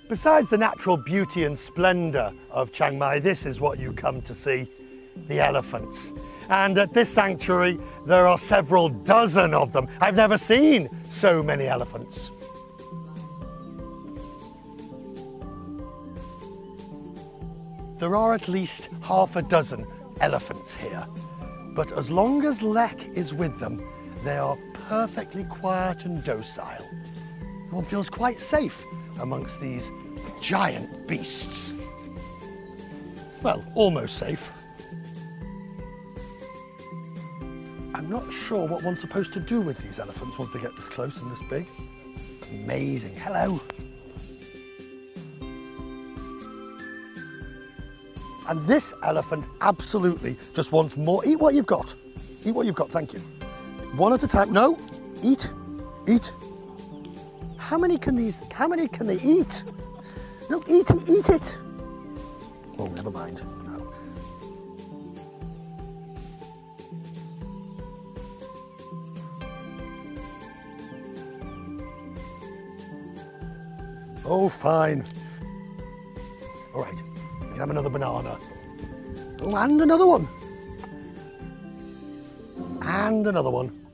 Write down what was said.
Besides the natural beauty and splendour of Chiang Mai, this is what you come to see, the elephants. And at this sanctuary, there are several dozen of them. I've never seen so many elephants. There are at least half a dozen elephants here, but as long as Lek is with them, they are perfectly quiet and docile. One feels quite safe amongst these giant beasts. Well, almost safe. I'm not sure what one's supposed to do with these elephants once they get this close and this big. Amazing. Hello. And this elephant absolutely just wants more. Eat what you've got. Eat what you've got, thank you. One at a time. No, eat, eat. How many can they eat? Look, eat it. Oh, never mind. No. Oh, fine. All right. Have another banana. Oh, and another one. And another one.